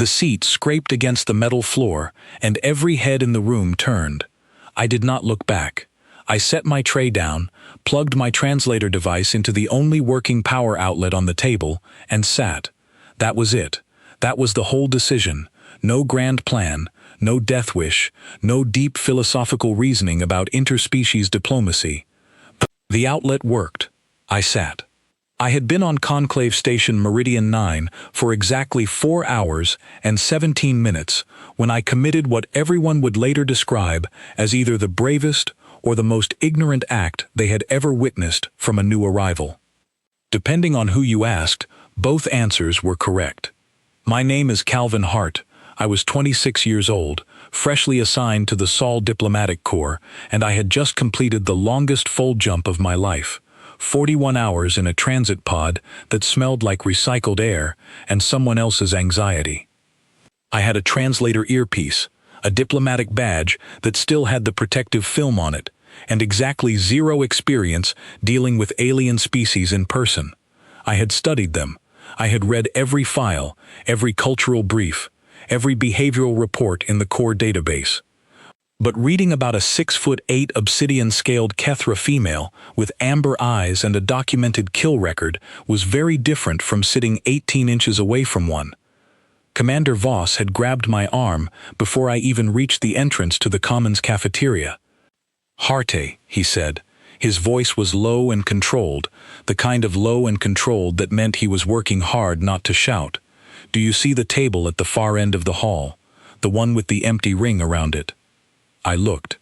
The seat scraped against the metal floor, and every head in the room turned. I did not look back. I set my tray down, plugged my translator device into the only working power outlet on the table, and sat. That was it. That was the whole decision. No grand plan, no death wish, no deep philosophical reasoning about interspecies diplomacy. The outlet worked. I sat. I had been on Conclave Station Meridian 9 for exactly 4 hours and 17 minutes when I committed what everyone would later describe as either the bravest or the most ignorant act they had ever witnessed from a new arrival. Depending on who you asked, both answers were correct. My name is Calvin Hart. I was 26 years old, freshly assigned to the Sol Diplomatic Corps, and I had just completed the longest full jump of my life. 41 hours in a transit pod that smelled like recycled air and someone else's anxiety. I had a translator earpiece, a diplomatic badge that still had the protective film on it, and exactly zero experience dealing with alien species in person. I had studied them. I had read every file, every cultural brief, every behavioral report in the core database. But reading about a 6'8" obsidian-scaled Kethra female with amber eyes and a documented kill record was very different from sitting 18 inches away from one. Commander Voss had grabbed my arm before I even reached the entrance to the Commons cafeteria. "Harte," he said. His voice was low and controlled, the kind of low and controlled that meant he was working hard not to shout. "Do you see the table at the far end of the hall? The one with the empty ring around it?" I looked.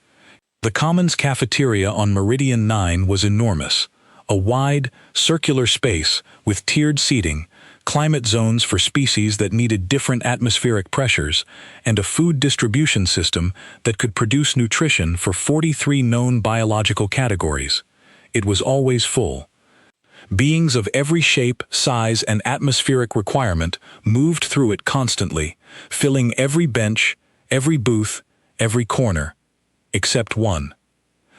The Commons cafeteria on Meridian 9 was enormous. A wide, circular space with tiered seating, climate zones for species that needed different atmospheric pressures, and a food distribution system that could produce nutrition for 43 known biological categories. It was always full. Beings of every shape, size, and atmospheric requirement moved through it constantly, filling every bench, every booth, every corner, except one.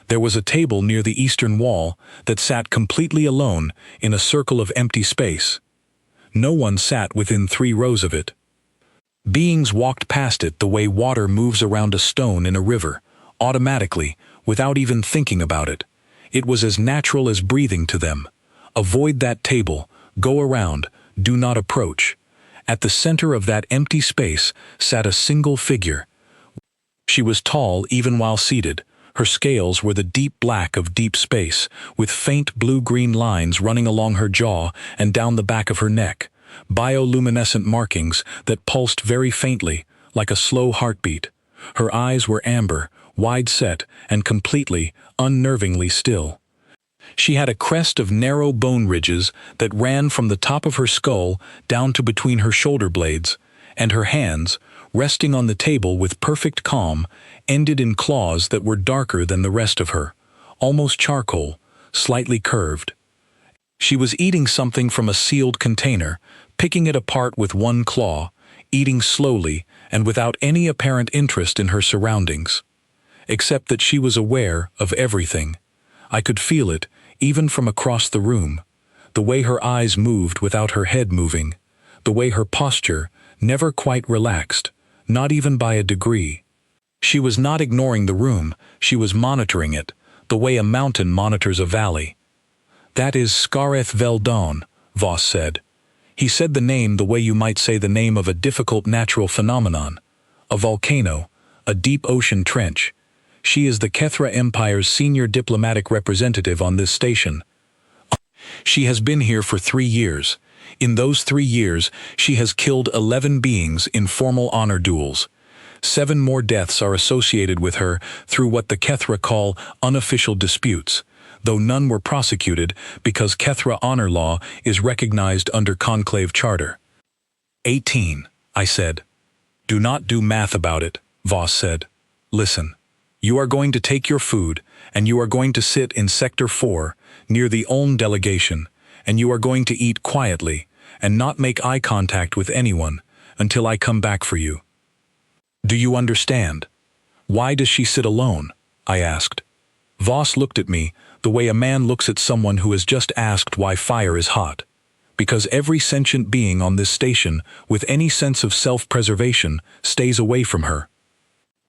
There was a table near the eastern wall that sat completely alone in a circle of empty space. No one sat within 3 rows of it. Beings walked past it the way water moves around a stone in a river, automatically, without even thinking about it. It was as natural as breathing to them. Avoid that table, go around, do not approach. At the center of that empty space sat a single figure. She was tall even while seated. Her scales were the deep black of deep space, with faint blue-green lines running along her jaw and down the back of her neck, bioluminescent markings that pulsed very faintly, like a slow heartbeat. Her eyes were amber, wide-set, and completely, unnervingly still. She had a crest of narrow bone ridges that ran from the top of her skull down to between her shoulder blades, and her hands, resting on the table with perfect calm, ended in claws that were darker than the rest of her, almost charcoal, slightly curved. She was eating something from a sealed container, picking it apart with one claw, eating slowly and without any apparent interest in her surroundings. Except that she was aware of everything. I could feel it, even from across the room. The way her eyes moved without her head moving. The way her posture never quite relaxed, not even by a degree. She was not ignoring the room, she was monitoring it, the way a mountain monitors a valley. "That is Scareth Veldon," Voss said. He said the name the way you might say the name of a difficult natural phenomenon. A volcano, a deep ocean trench. She is the Kethra Empire's senior diplomatic representative on this station. She has been here for 3 years. In those 3 years, she has killed 11 beings in formal honor duels. 7 more deaths are associated with her through what the Kethra call unofficial disputes, though none were prosecuted because Kethra honor law is recognized under Conclave Charter. 18, I said. "Do not do math about it," Voss said. "Listen. You are going to take your food, and you are going to sit in Sector 4, near the Ulm delegation, and you are going to eat quietly, and not make eye contact with anyone, until I come back for you. Do you understand?" "Why does she sit alone?" I asked. Voss looked at me, the way a man looks at someone who has just asked why fire is hot. because every sentient being on this station, with any sense of self-preservation, stays away from her.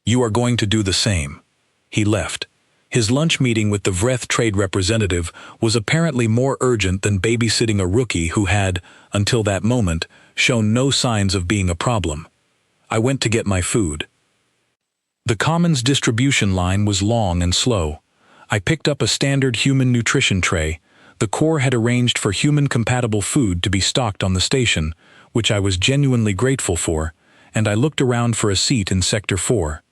You are going to do the same. He left. His lunch meeting with the Vreth trade representative was apparently more urgent than babysitting a rookie who had, until that moment, shown no signs of being a problem. I went to get my food. The Commons distribution line was long and slow. I picked up a standard human nutrition tray. The Corps had arranged for human-compatible food to be stocked on the station, which I was genuinely grateful for, and I looked around for a seat in Sector 4.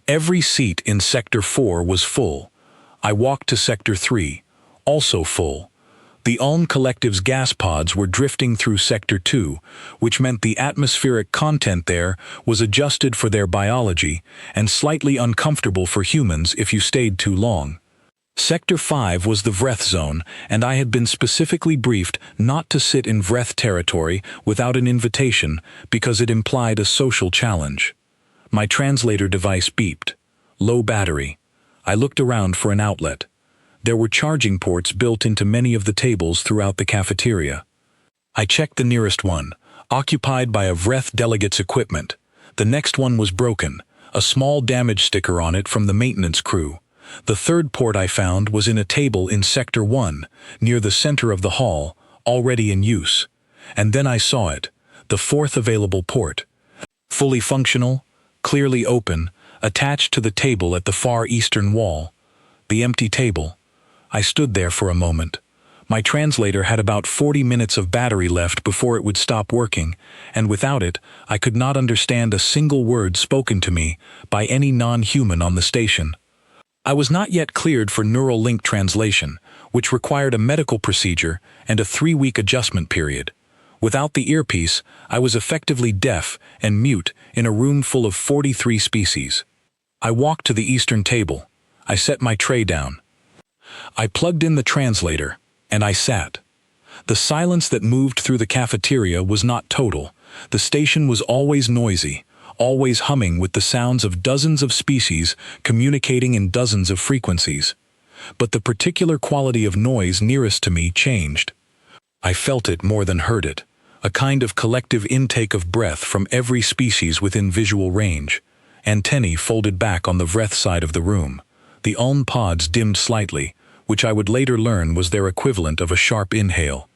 Every seat in Sector 4 was full. I walked to Sector 3, also full. The Ulm Collective's gas pods were drifting through Sector 2, which meant the atmospheric content there was adjusted for their biology and slightly uncomfortable for humans if you stayed too long. Sector 5 was the Vreth zone, and I had been specifically briefed not to sit in Vreth territory without an invitation because it implied a social challenge. My translator device beeped. Low battery. I looked around for an outlet. There were charging ports built into many of the tables throughout the cafeteria. I checked the nearest one, occupied by a Vreth delegate's equipment. The next one was broken, a small damage sticker on it from the maintenance crew. The third port I found was in a table in Sector 1, near the center of the hall, already in use. And then I saw it, the fourth available port. Fully functional, clearly open, attached to the table at the far eastern wall. The empty table. I stood there for a moment. My translator had about 40 minutes of battery left before it would stop working, and without it, I could not understand a single word spoken to me by any non-human on the station. I was not yet cleared for neural link translation, which required a medical procedure and a 3-week adjustment period. Without the earpiece, I was effectively deaf and mute in a room full of 43 species. I walked to the eastern table. I set my tray down. I plugged in the translator, and I sat. The silence that moved through the cafeteria was not total. The station was always noisy, always humming with the sounds of dozens of species communicating in dozens of frequencies. But the particular quality of noise nearest to me changed. I felt it more than heard it. A kind of collective intake of breath from every species within visual range. Antennae folded back on the Vreth side of the room. The Ulm pods dimmed slightly, which I would later learn was their equivalent of a sharp inhale.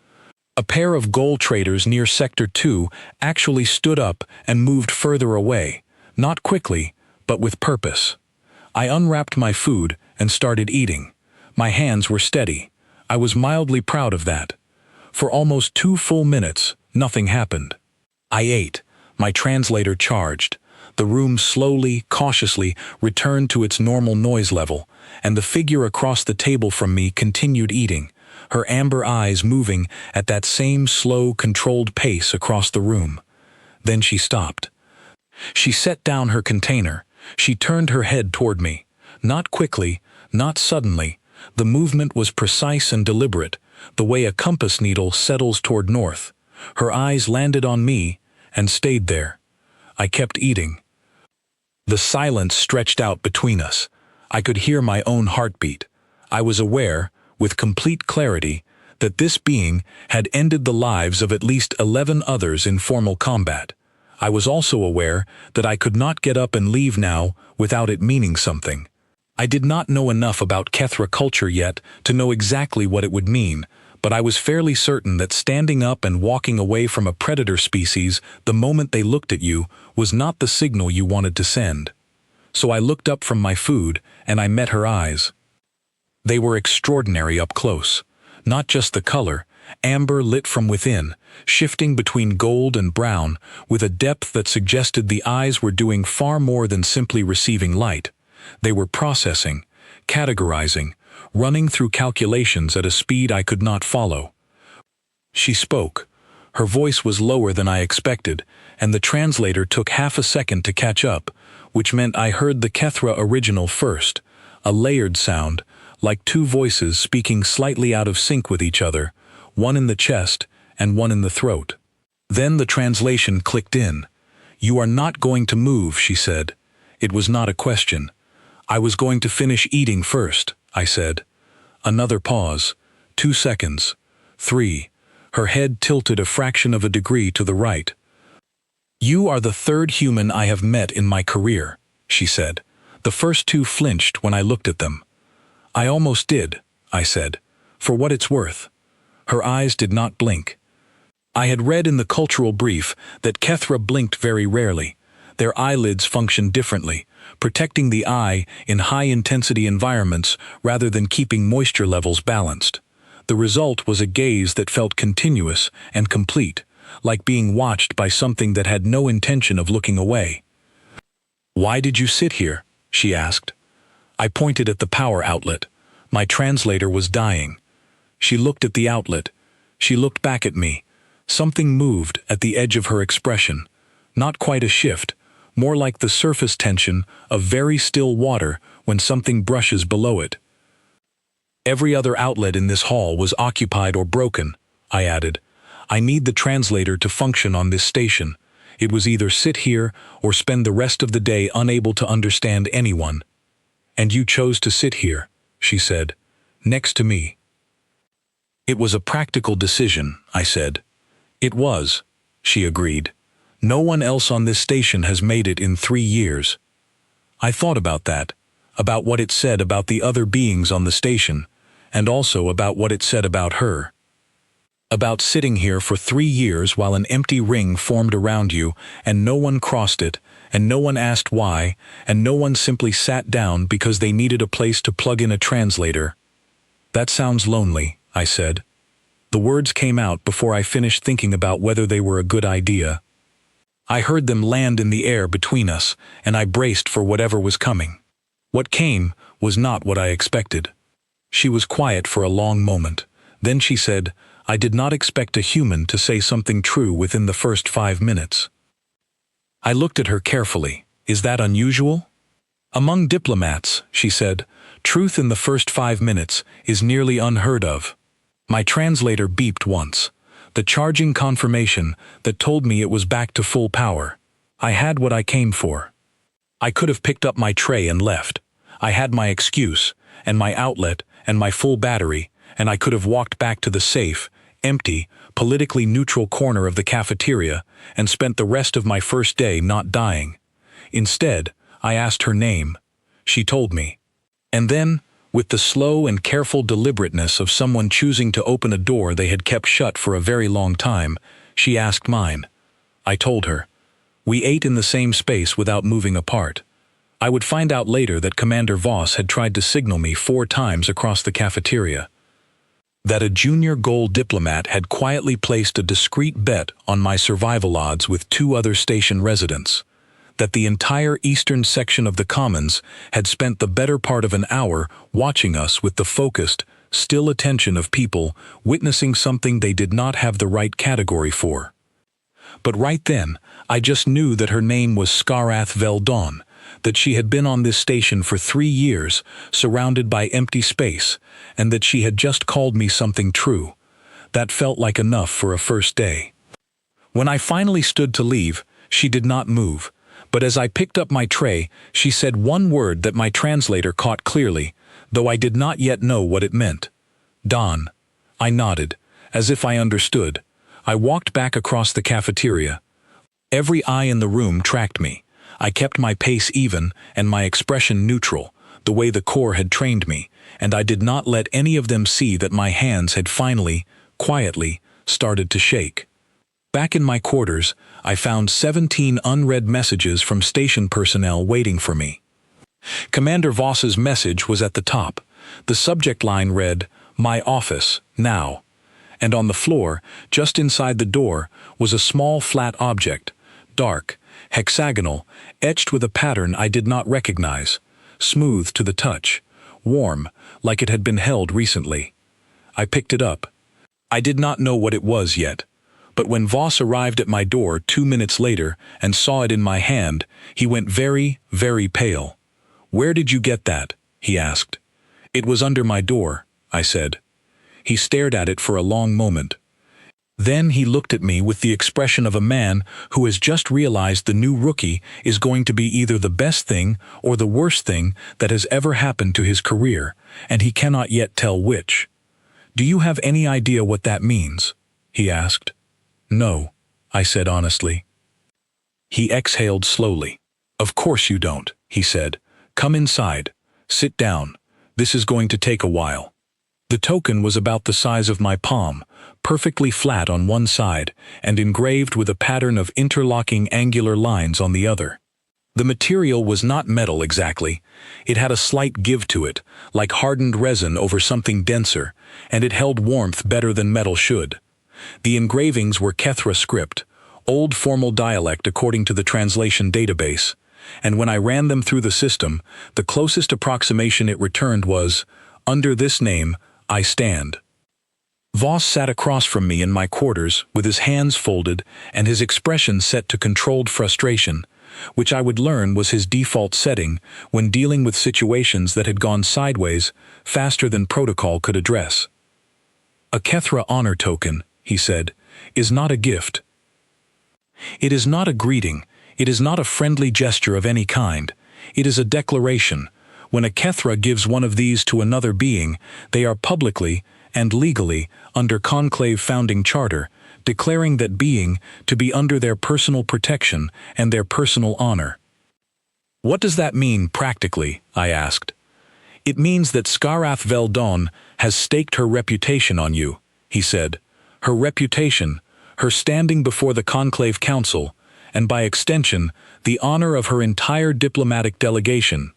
A pair of goal traders near Sector 2 actually stood up and moved further away, not quickly, but with purpose. I unwrapped my food and started eating. My hands were steady. I was mildly proud of that. For almost 2 full minutes, nothing happened. I ate. My translator charged. The room slowly, cautiously returned to its normal noise level, and the figure across the table from me continued eating, her amber eyes moving at that same slow, controlled pace across the room. Then she stopped. She set down her container. She turned her head toward me. Not quickly, not suddenly. The movement was precise and deliberate, the way a compass needle settles toward north. Her eyes landed on me and stayed there. I kept eating. The silence stretched out between us. I could hear my own heartbeat. I was aware, with complete clarity, that this being had ended the lives of at least 11 others in formal combat. I was also aware that I could not get up and leave now without it meaning something. I did not know enough about Kethra culture yet to know exactly what it would mean, but I was fairly certain that standing up and walking away from a predator species the moment they looked at you was not the signal you wanted to send. So I looked up from my food, and I met her eyes. They were extraordinary up close. Not just the color, amber lit from within, shifting between gold and brown, with a depth that suggested the eyes were doing far more than simply receiving light. They were processing, categorizing, running through calculations at a speed I could not follow. She spoke. Her voice was lower than I expected, and the translator took half a second to catch up, which meant I heard the Kethra original first, a layered sound, like 2 voices speaking slightly out of sync with each other, one in the chest and one in the throat. Then the translation clicked in. "You are not going to move," she said. It was not a question. "I was going to finish eating first," I said. Another pause. 2 seconds. 3. her head tilted a fraction of a degree to the right. "You are the third human I have met in my career," she said. The first two flinched when I looked at them. "I almost did," I said, "for what it's worth." Her eyes did not blink. I had read in the cultural brief that Kethra blinked very rarely. Their eyelids function differently, protecting the eye in high-intensity environments rather than keeping moisture levels balanced. The result was a gaze that felt continuous and complete, like being watched by something that had no intention of looking away. "Why did you sit here?" she asked. I pointed at the power outlet. My translator was dying. She looked at the outlet. She looked back at me. Something moved at the edge of her expression. Not quite a shift, more like the surface tension of very still water when something brushes below it. "Every other outlet in this hall was occupied or broken," I added. "I need the translator to function on this station. It was either sit here or spend the rest of the day unable to understand anyone." "And you chose to sit here," she said, "next to me." "It was a practical decision," I said. "It was," she agreed. "No one else on this station has made it in 3 years." I thought about that, about what it said about the other beings on the station, and also about what it said about her. About sitting here for 3 years while an empty ring formed around you, and no one crossed it, and no one asked why, and no one simply sat down because they needed a place to plug in a translator. "That sounds lonely," I said. The words came out before I finished thinking about whether they were a good idea. I heard them land in the air between us, and I braced for whatever was coming. What came was not what I expected. She was quiet for a long moment. Then she said, "I did not expect a human to say something true within the first 5 minutes." I looked at her carefully. "Is that unusual?" "Among diplomats," she said, "truth in the first 5 minutes is nearly unheard of." My translator beeped once. The charging confirmation that told me it was back to full power. I had what I came for. I could have picked up my tray and left. I had my excuse, and my outlet, and my full battery, and I could have walked back to the safe, empty, politically neutral corner of the cafeteria and spent the rest of my first day not dying. Instead, I asked her name. She told me. And then, with the slow and careful deliberateness of someone choosing to open a door they had kept shut for a very long time, she asked mine. I told her. We ate in the same space without moving apart. I would find out later that Commander Voss had tried to signal me 4 times across the cafeteria. That a junior gold diplomat had quietly placed a discreet bet on my survival odds with 2 other station residents. That the entire eastern section of the Commons had spent the better part of an hour watching us with the focused, still attention of people witnessing something they did not have the right category for. But right then, I just knew that her name was Skarath Veldon, that she had been on this station for 3 years, surrounded by empty space, and that she had just called me something true. That felt like enough for a first day. When I finally stood to leave, she did not move. But as I picked up my tray, she said one word that my translator caught clearly, though I did not yet know what it meant. "Don." I nodded, as if I understood. I walked back across the cafeteria. Every eye in the room tracked me. I kept my pace even and my expression neutral, the way the Corps had trained me, and I did not let any of them see that my hands had finally, quietly, started to shake. Back in my quarters, I found 17 unread messages from station personnel waiting for me. Commander Voss's message was at the top. The subject line read, "My office, now." And on the floor, just inside the door, was a small flat object, dark, hexagonal, etched with a pattern I did not recognize, smooth to the touch, warm, like it had been held recently. I picked it up. I did not know what it was yet. But when Voss arrived at my door 2 minutes later and saw it in my hand, he went very, very pale. "Where did you get that?" he asked. "It was under my door," I said. He stared at it for a long moment. Then he looked at me with the expression of a man who has just realized the new rookie is going to be either the best thing or the worst thing that has ever happened to his career, and he cannot yet tell which. "Do you have any idea what that means?" he asked. No, I said honestly. He exhaled slowly. Of course you don't, he said. Come inside. Sit down. This is going to take a while. The token was about the size of my palm, perfectly flat on one side, and engraved with a pattern of interlocking angular lines on the other. The material was not metal exactly. It had a slight give to it, like hardened resin over something denser, and it held warmth better than metal should. The engravings were Kethra script, old formal dialect according to the translation database, and when I ran them through the system, the closest approximation it returned was, "Under this name, I stand." Voss sat across from me in my quarters with his hands folded and his expression set to controlled frustration, which I would learn was his default setting when dealing with situations that had gone sideways faster than protocol could address. A Kethra honor token, he said, is not a gift. It is not a greeting, it is not a friendly gesture of any kind, it is a declaration. When a Kethra gives one of these to another being, they are publicly and legally, under conclave founding charter, declaring that being to be under their personal protection and their personal honor. What does that mean practically? I asked. It means that Scarath Veldon has staked her reputation on you, he said. Her reputation, her standing before the Conclave Council, and by extension, the honor of her entire diplomatic delegation.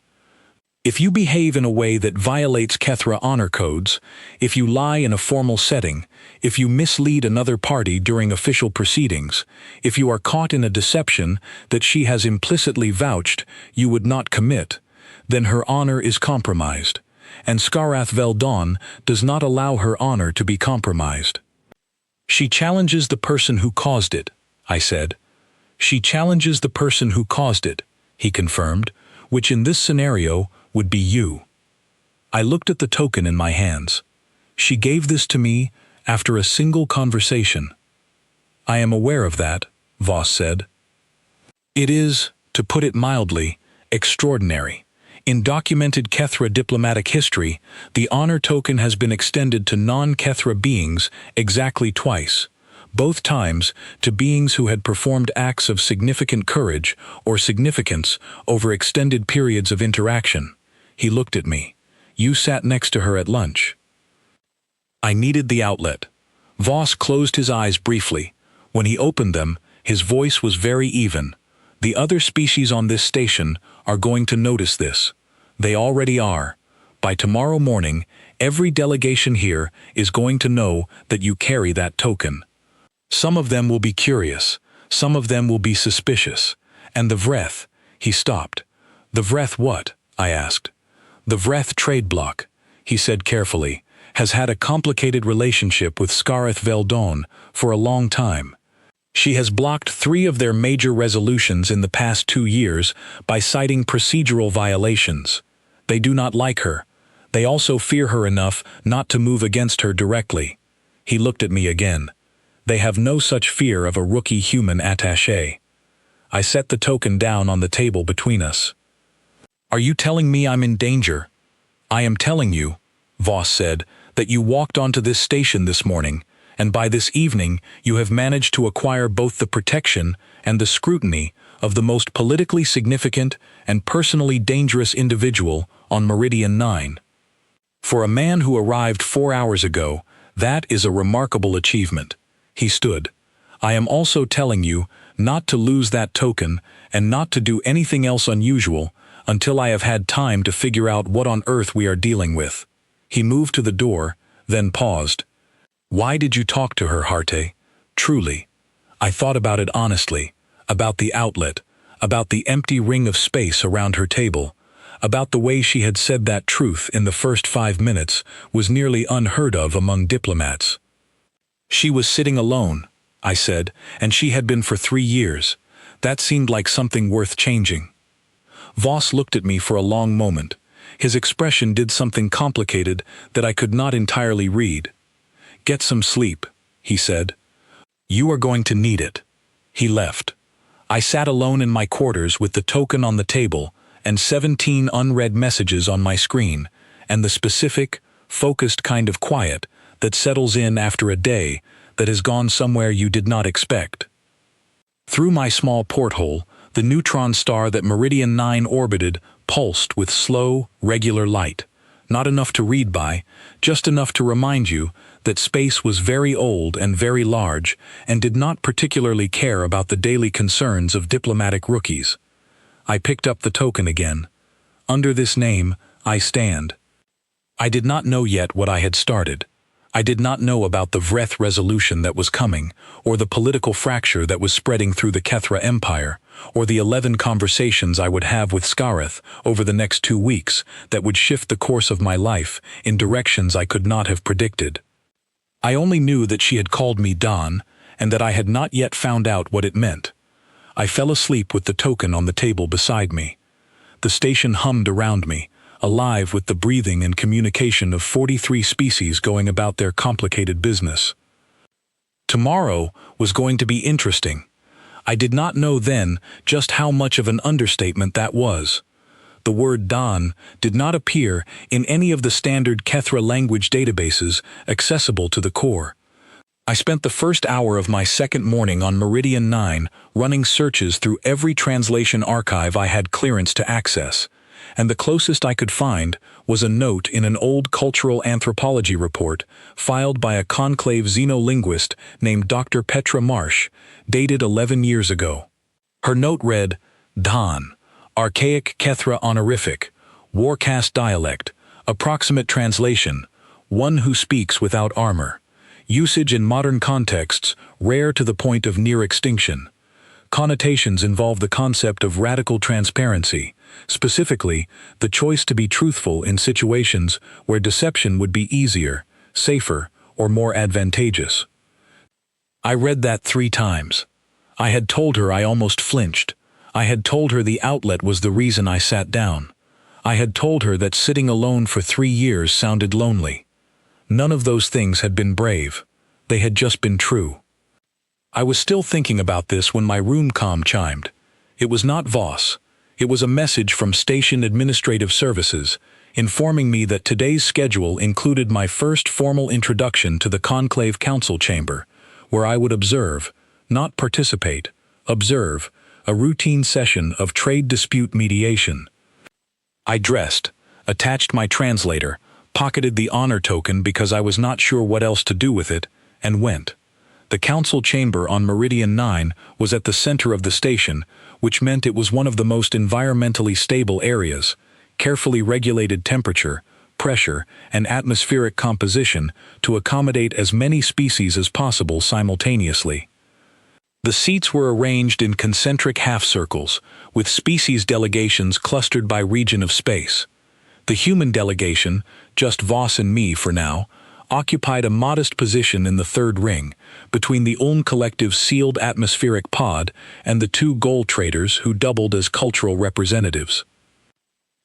If you behave in a way that violates Kethra honor codes, if you lie in a formal setting, if you mislead another party during official proceedings, if you are caught in a deception that she has implicitly vouched you would not commit, then her honor is compromised, and Scarath Veldon does not allow her honor to be compromised. She challenges the person who caused it, I said. She challenges the person who caused it, he confirmed, which in this scenario would be you. I looked at the token in my hands. She gave this to me after a single conversation. I am aware of that, Voss said. It is, to put it mildly, extraordinary. In documented Kethra diplomatic history, the honor token has been extended to non-Kethra beings exactly twice, both times to beings who had performed acts of significant courage or significance over extended periods of interaction. He looked at me. You sat next to her at lunch. I needed the outlet. Voss closed his eyes briefly. When he opened them, his voice was very even. The other species on this station are going to notice this. They already are. By tomorrow morning, every delegation here is going to know that you carry that token. Some of them will be curious, some of them will be suspicious. And the Vreth, he stopped. The Vreth what? I asked. The Vreth trade block, he said carefully, has had a complicated relationship with Scarath Veldon for a long time. She has blocked 3 of their major resolutions in the past 2 years by citing procedural violations. They do not like her. They also fear her enough not to move against her directly. He looked at me again. They have no such fear of a rookie human attaché. I set the token down on the table between us. Are you telling me I'm in danger? I am telling you, Voss said, that you walked onto this station this morning, and by this evening you have managed to acquire both the protection and the scrutiny of the most politically significant and personally dangerous individual on Meridian 9. For a man who arrived 4 hours ago, that is a remarkable achievement. He stood. I am also telling you not to lose that token and not to do anything else unusual until I have had time to figure out what on earth we are dealing with. He moved to the door, then paused. Why did you talk to her, Harte? Truly. I thought about it honestly, about the outlet, about the empty ring of space around her table, about the way she had said that truth in the first 5 minutes was nearly unheard of among diplomats. She was sitting alone, I said, and she had been for 3 years. That seemed like something worth changing. Voss looked at me for a long moment. His expression did something complicated that I could not entirely read. Get some sleep, he said. You are going to need it. He left. I sat alone in my quarters with the token on the table and 17 unread messages on my screen, and the specific, focused kind of quiet that settles in after a day that has gone somewhere you did not expect. Through my small porthole, the neutron star that Meridian 9 orbited pulsed with slow, regular light. Not enough to read by, just enough to remind you that space was very old and very large and did not particularly care about the daily concerns of diplomatic rookies. I picked up the token again. Under this name, I stand. I did not know yet what I had started. I did not know about the Vreth resolution that was coming, or the political fracture that was spreading through the Kethra Empire, or the 11 conversations I would have with Scareth over the next 2 weeks that would shift the course of my life in directions I could not have predicted. I only knew that she had called me Don, and that I had not yet found out what it meant. I fell asleep with the token on the table beside me. The station hummed around me, alive with the breathing and communication of 43 species going about their complicated business. Tomorrow was going to be interesting. I did not know then just how much of an understatement that was. The word Don did not appear in any of the standard Kethra language databases accessible to the core. I spent the first hour of my second morning on Meridian 9 running searches through every translation archive I had clearance to access, and the closest I could find was a note in an old cultural anthropology report filed by a conclave xenolinguist named Dr. Petra Marsh, dated 11 years ago. Her note read, Don, archaic Kethra honorific, warcast dialect, approximate translation, one who speaks without armor. Usage in modern contexts, rare to the point of near extinction. Connotations involve the concept of radical transparency, specifically, the choice to be truthful in situations where deception would be easier, safer, or more advantageous. I read that 3 times. I had told her I almost flinched. I had told her the outlet was the reason I sat down. I had told her that sitting alone for 3 years sounded lonely. None of those things had been brave. They had just been true. I was still thinking about this when my room comm chimed. It was not Voss. It was a message from Station Administrative Services, informing me that today's schedule included my first formal introduction to the Conclave Council Chamber, where I would observe, not participate, observe, a routine session of trade dispute mediation. I dressed, attached my translator, pocketed the honor token because I was not sure what else to do with it, and went. The council chamber on Meridian 9 was at the center of the station, which meant it was one of the most environmentally stable areas, carefully regulated temperature, pressure, and atmospheric composition to accommodate as many species as possible simultaneously. The seats were arranged in concentric half-circles, with species delegations clustered by region of space. The human delegation, just Voss and me for now, occupied a modest position in the third ring, between the Ulm Collective's sealed atmospheric pod and the 2 gold traders who doubled as cultural representatives.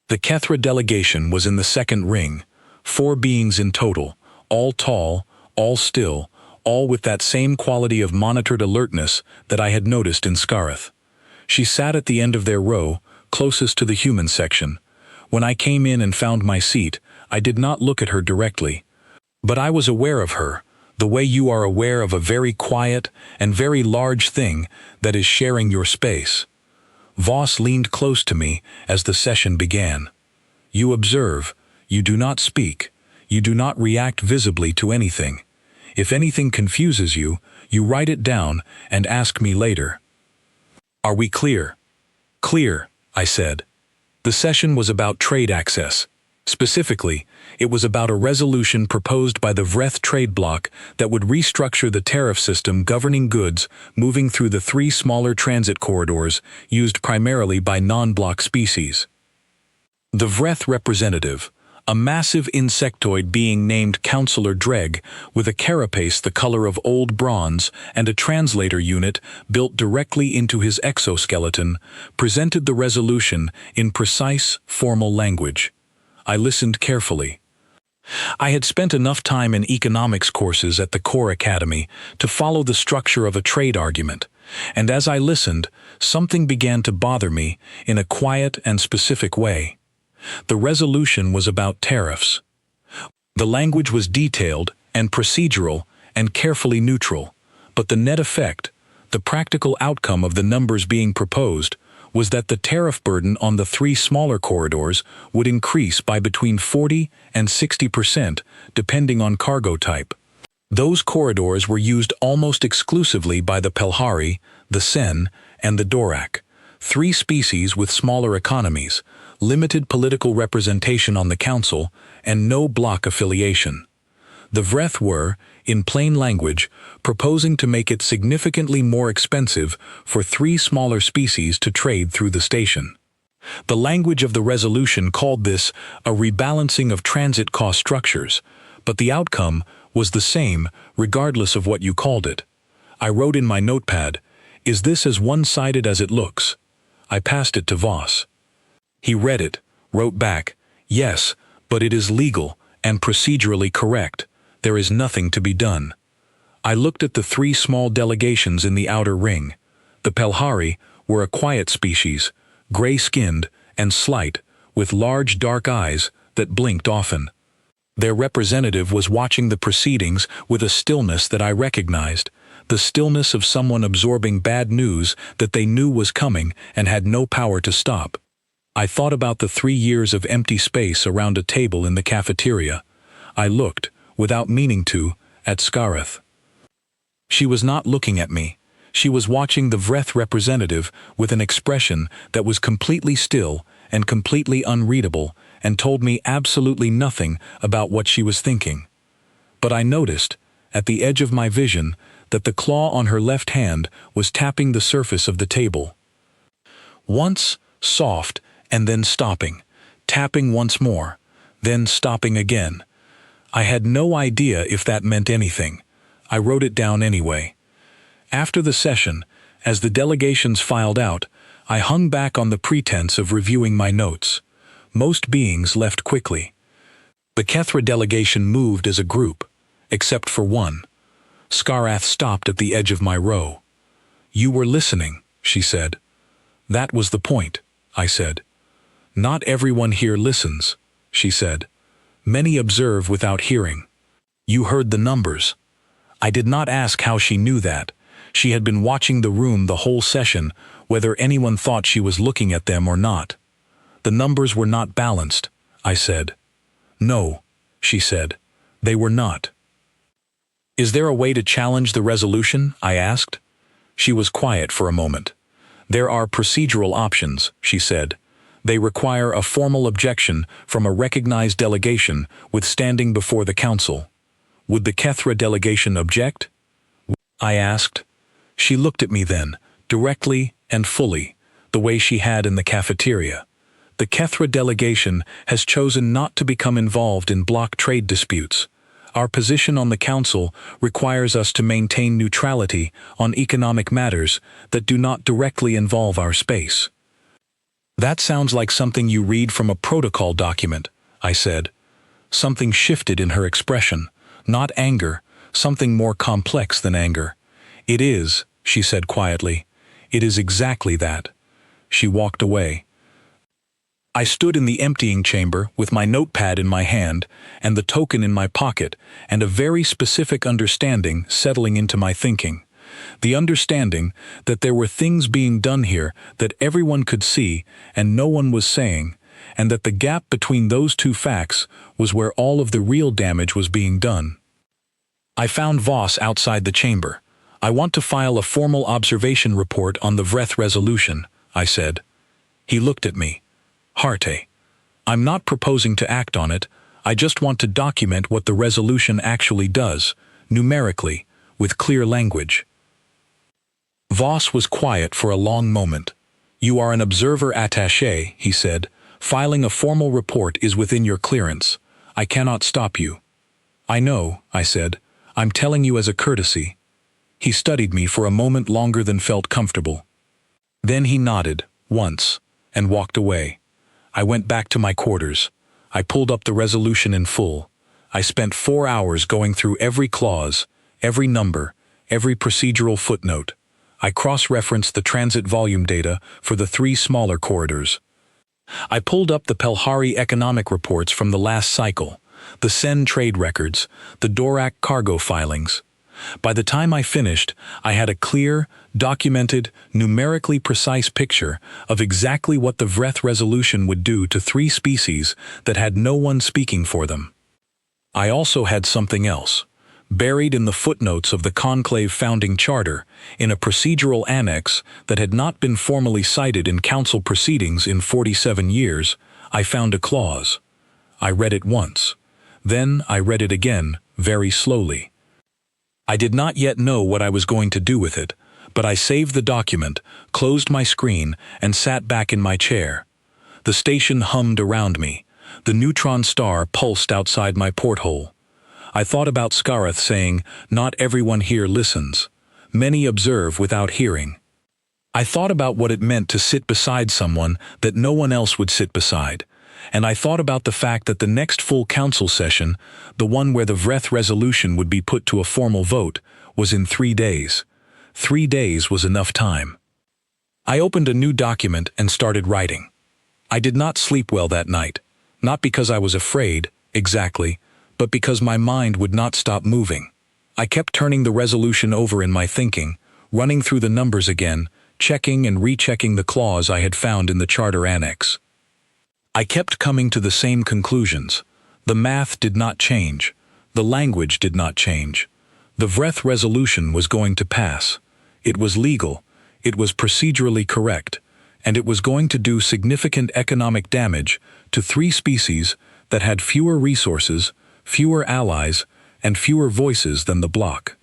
The Kethra delegation was in the second ring, 4 beings in total, all tall, all still, all with that same quality of monitored alertness that I had noticed in Scareth. She sat at the end of their row, closest to the human section. When I came in and found my seat, I did not look at her directly. But I was aware of her, the way you are aware of a very quiet and very large thing that is sharing your space. Voss leaned close to me as the session began. You observe, you do not speak, you do not react visibly to anything. If anything confuses you, you write it down and ask me later. Are we clear? Clear, I said. The session was about trade access. Specifically, it was about a resolution proposed by the Vreth trade bloc that would restructure the tariff system governing goods moving through the 3 smaller transit corridors used primarily by non-block species. The Vreth representative, a massive insectoid being named Counselor Dreg with a carapace the color of old bronze and a translator unit built directly into his exoskeleton, presented the resolution in precise, formal language. I listened carefully. I had spent enough time in economics courses at the Core Academy to follow the structure of a trade argument, and as I listened, something began to bother me in a quiet and specific way. The resolution was about tariffs. The language was detailed and procedural and carefully neutral, but the net effect, the practical outcome of the numbers being proposed, was that the tariff burden on the 3 smaller corridors would increase by between 40 and 60% depending on cargo type. Those corridors were used almost exclusively by the Pelhari, the Sen, and the Dorak, 3 species with smaller economies, limited political representation on the council, and no bloc affiliation. The Vreth were, in plain language, proposing to make it significantly more expensive for 3 smaller species to trade through the station. The language of the resolution called this a rebalancing of transit cost structures, but the outcome was the same regardless of what you called it. I wrote in my notepad, "Is this as one-sided as it looks?" I passed it to Voss. He read it, wrote back, "Yes, but it is legal and procedurally correct. There is nothing to be done." I looked at the 3 small delegations in the outer ring. The Pelhari were a quiet species, gray-skinned and slight, with large dark eyes that blinked often. Their representative was watching the proceedings with a stillness that I recognized, the stillness of someone absorbing bad news that they knew was coming and had no power to stop. I thought about the 3 years of empty space around a table in the cafeteria. I looked, without meaning to, at Scareth. She was not looking at me. She was watching the Vreth representative with an expression that was completely still and completely unreadable and told me absolutely nothing about what she was thinking. But I noticed, at the edge of my vision, that the claw on her left hand was tapping the surface of the table. Once, soft, and then stopping, tapping once more, then stopping again. I had no idea if that meant anything. I wrote it down anyway. After the session, as the delegations filed out, I hung back on the pretense of reviewing my notes. Most beings left quickly. The Kethra delegation moved as a group, except for one. Scarath stopped at the edge of my row. "You were listening," she said. "That was the point," I said. "Not everyone here listens," she said. "Many observe without hearing. You heard the numbers." I did not ask how she knew that. She had been watching the room the whole session, whether anyone thought she was looking at them or not. "The numbers were not balanced," I said. "No," she said. "They were not." "Is there a way to challenge the resolution?" I asked. She was quiet for a moment. "There are procedural options," she said. "They require a formal objection from a recognized delegation with standing before the council." "Would the Kethra delegation object?" I asked. She looked at me then, directly and fully, the way she had in the cafeteria. "The Kethra delegation has chosen not to become involved in block trade disputes. Our position on the council requires us to maintain neutrality on economic matters that do not directly involve our space." "That sounds like something you read from a protocol document," I said. Something shifted in her expression. Not anger, something more complex than anger. "It is," she said quietly. "It is exactly that." She walked away. I stood in the emptying chamber with my notepad in my hand and the token in my pocket, and a very specific understanding settling into my thinking. The understanding that there were things being done here that everyone could see and no one was saying, and that the gap between those 2 facts was where all of the real damage was being done. I found Voss outside the chamber. "I want to file a formal observation report on the Vreth resolution," I said. He looked at me. "Harte. I'm not proposing to act on it. I just want to document what the resolution actually does, numerically, with clear language." Voss was quiet for a long moment. "You are an observer attaché," he said. "Filing a formal report is within your clearance. I cannot stop you." "I know," I said. "I'm telling you as a courtesy." He studied me for a moment longer than felt comfortable. Then he nodded, once, and walked away. I went back to my quarters. I pulled up the resolution in full. I spent 4 hours going through every clause, every number, every procedural footnote. I cross-referenced the transit volume data for the 3 smaller corridors. I pulled up the Pelhari economic reports from the last cycle, the Sen trade records, the Dorak cargo filings. By the time I finished, I had a clear, documented, numerically precise picture of exactly what the Vreth resolution would do to 3 species that had no one speaking for them. I also had something else. Buried in the footnotes of the Conclave founding charter, in a procedural annex that had not been formally cited in council proceedings in 47 years, I found a clause. I read it once. Then I read it again, very slowly. I did not yet know what I was going to do with it, but I saved the document, closed my screen, and sat back in my chair. The station hummed around me. The neutron star pulsed outside my porthole. I thought about Scareth saying, "Not everyone here listens. Many observe without hearing." I thought about what it meant to sit beside someone that no one else would sit beside, and I thought about the fact that the next full council session, the one where the Vreth resolution would be put to a formal vote, was in 3 days. 3 days was enough time. I opened a new document and started writing. I did not sleep well that night, not because I was afraid, exactly, but because my mind would not stop moving. I kept turning the resolution over in my thinking, running through the numbers again, checking and rechecking the clause I had found in the charter annex. I kept coming to the same conclusions. The math did not change. The language did not change. The Vreth resolution was going to pass. It was legal. It was procedurally correct. And it was going to do significant economic damage to 3 species that had fewer resources, fewer allies, and fewer voices than the bloc.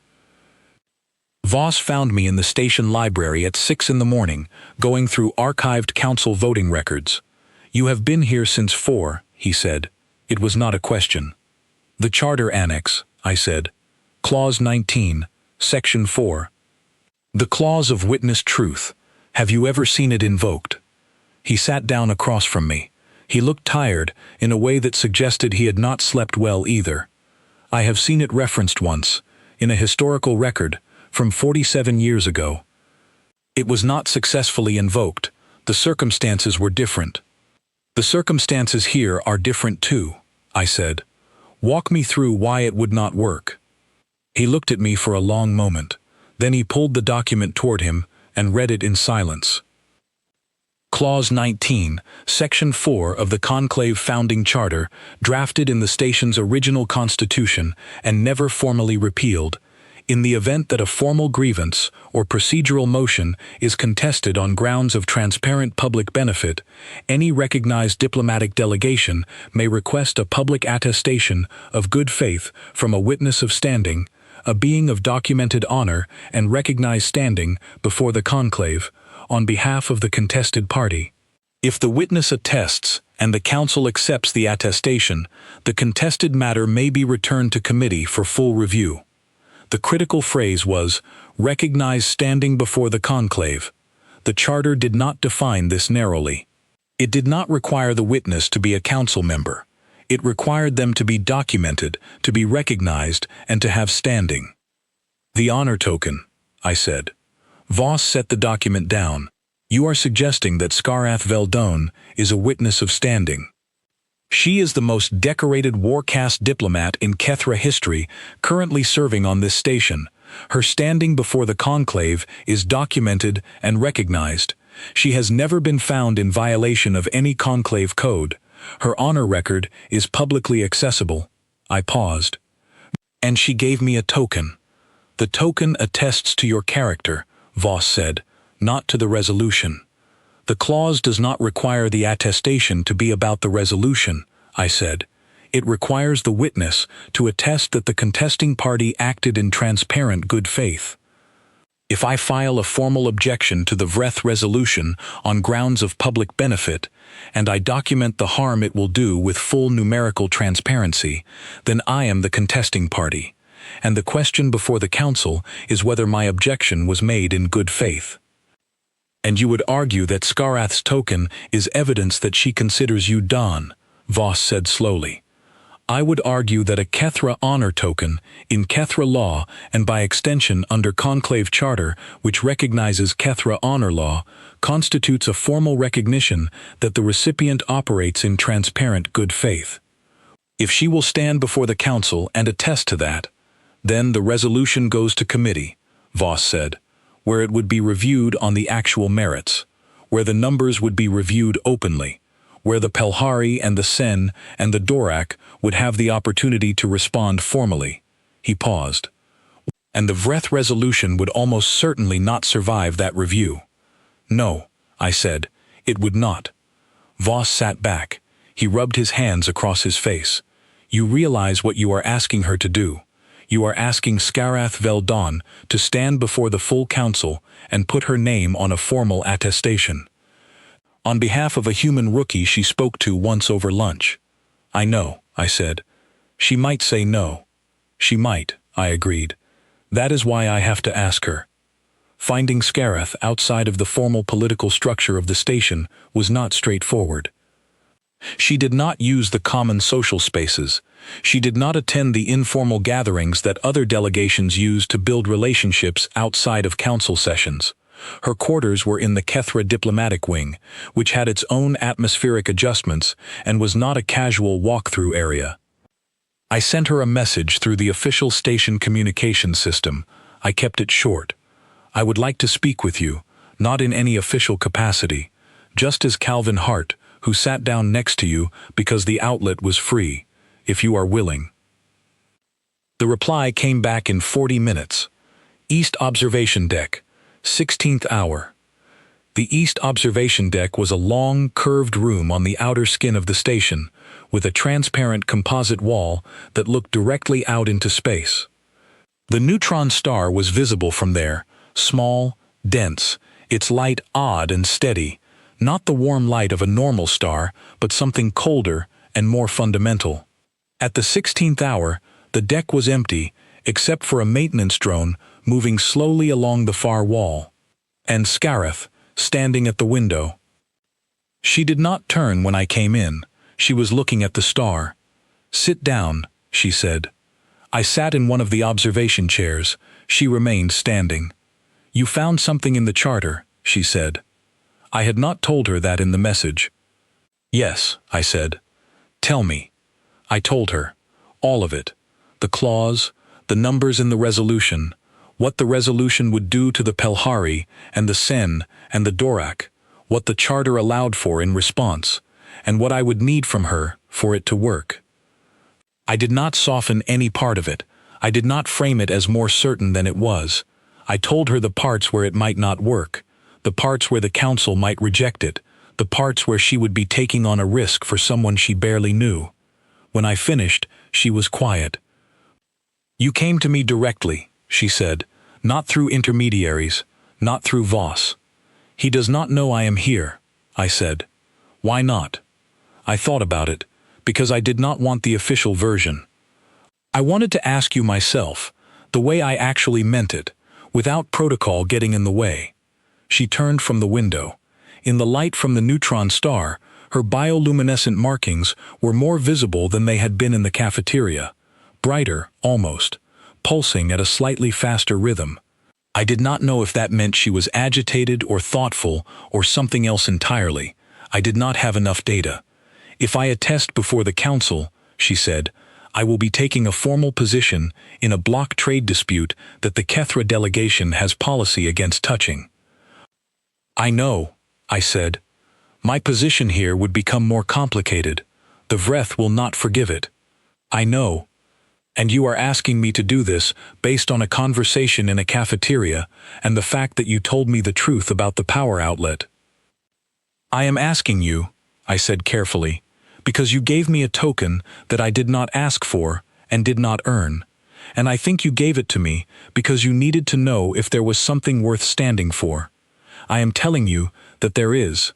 Voss found me in the station library at 6 in the morning, going through archived council voting records. "You have been here since 4, he said. It was not a question. "The Charter Annex," I said. "Clause 19, Section 4. The Clause of Witness Truth. Have you ever seen it invoked?" He sat down across from me. He looked tired, in a way that suggested he had not slept well either. "I have seen it referenced once, in a historical record, from 47 years ago. It was not successfully invoked. The circumstances were different." "The circumstances here are different too," I said. "Walk me through why it would not work." He looked at me for a long moment. Then he pulled the document toward him and read it in silence. Clause 19, Section 4 of the Conclave Founding Charter, drafted in the station's original constitution and never formally repealed, in the event that a formal grievance or procedural motion is contested on grounds of transparent public benefit, any recognized diplomatic delegation may request a public attestation of good faith from a witness of standing, a being of documented honor and recognized standing before the conclave, on behalf of the contested party. If the witness attests and the council accepts the attestation, the contested matter may be returned to committee for full review. The critical phrase was, "recognize standing before the conclave." The charter did not define this narrowly. It did not require the witness to be a council member. It required them to be documented, to be recognized, and to have standing. "The honor token," I said. Voss set the document down. "You are suggesting that Scarath Veldone is a witness of standing. She is the most decorated war-caste diplomat in Kethra history, currently serving on this station. Her standing before the conclave is documented and recognized. She has never been found in violation of any conclave code. Her honor record is publicly accessible." I paused. "And she gave me a token." "The token attests to your character," Voss said, "not to the resolution." "The clause does not require the attestation to be about the resolution," I said. "It requires the witness to attest that the contesting party acted in transparent good faith. If I file a formal objection to the Vreth resolution on grounds of public benefit, and I document the harm it will do with full numerical transparency, then I am the contesting party, and the question before the council is whether my objection was made in good faith." "And you would argue that Scarath's token is evidence that she considers you Don," Voss said slowly. "I would argue that a Kethra honor token, in Kethra law and by extension under Conclave Charter, which recognizes Kethra honor law, constitutes a formal recognition that the recipient operates in transparent good faith. If she will stand before the council and attest to that, Then the resolution goes to committee, Voss said, where it would be reviewed on the actual merits, where the numbers would be reviewed openly, where the Pelhari and the Sen and the Dorak would have the opportunity to respond formally. He paused. And the Vreth resolution would almost certainly not survive that review. No, I said, it would not. Voss sat back. He rubbed his hands across his face. You realize what you are asking her to do. You are asking Scarath Veldon to stand before the full council and put her name on a formal attestation. On behalf of a human rookie she spoke to once over lunch. I know, I said. She might say no. She might, I agreed. That is why I have to ask her. Finding Scarath outside of the formal political structure of the station was not straightforward. She did not use the common social spaces. She did not attend the informal gatherings that other delegations use to build relationships outside of council sessions. Her quarters were in the Kethra diplomatic wing, which had its own atmospheric adjustments and was not a casual walk-through area. I sent her a message through the official station communication system. I kept it short. I would like to speak with you, not in any official capacity, just as Calvin Hart, who sat down next to you because the outlet was free, if you are willing. The reply came back in 40 minutes. East Observation Deck, 16th hour. The East Observation Deck was a long, curved room on the outer skin of the station, with a transparent composite wall that looked directly out into space. The neutron star was visible from there, small, dense, its light odd and steady, not the warm light of a normal star, but something colder and more fundamental. At the 16th hour, the deck was empty, except for a maintenance drone moving slowly along the far wall, and Scarath standing at the window. She did not turn when I came in. She was looking at the star. Sit down, she said. I sat in one of the observation chairs. She remained standing. You found something in the charter, she said. I had not told her that in the message. Yes, I said. Tell me. I told her. All of it. The clause, the numbers in the resolution, what the resolution would do to the Pelhari and the Sen and the Dorak, what the charter allowed for in response, and what I would need from her for it to work. I did not soften any part of it. I did not frame it as more certain than it was. I told her the parts where it might not work, the parts where the council might reject it, the parts where she would be taking on a risk for someone she barely knew. When I finished, she was quiet. You came to me directly, she said, not through intermediaries, not through Voss. He does not know I am here, I said. Why not? I thought about it, because I did not want the official version. I wanted to ask you myself, the way I actually meant it, without protocol getting in the way. She turned from the window. In the light from the neutron star, her bioluminescent markings were more visible than they had been in the cafeteria, brighter, almost, pulsing at a slightly faster rhythm. I did not know if that meant she was agitated or thoughtful or something else entirely. I did not have enough data. If I attest before the council, she said, I will be taking a formal position in a block trade dispute that the Kethra delegation has policy against touching. I know, I said. My position here would become more complicated. The Vreth will not forgive it. I know. And you are asking me to do this based on a conversation in a cafeteria and the fact that you told me the truth about the power outlet. I am asking you, I said carefully, because you gave me a token that I did not ask for and did not earn, and I think you gave it to me because you needed to know if there was something worth standing for. I am telling you that there is.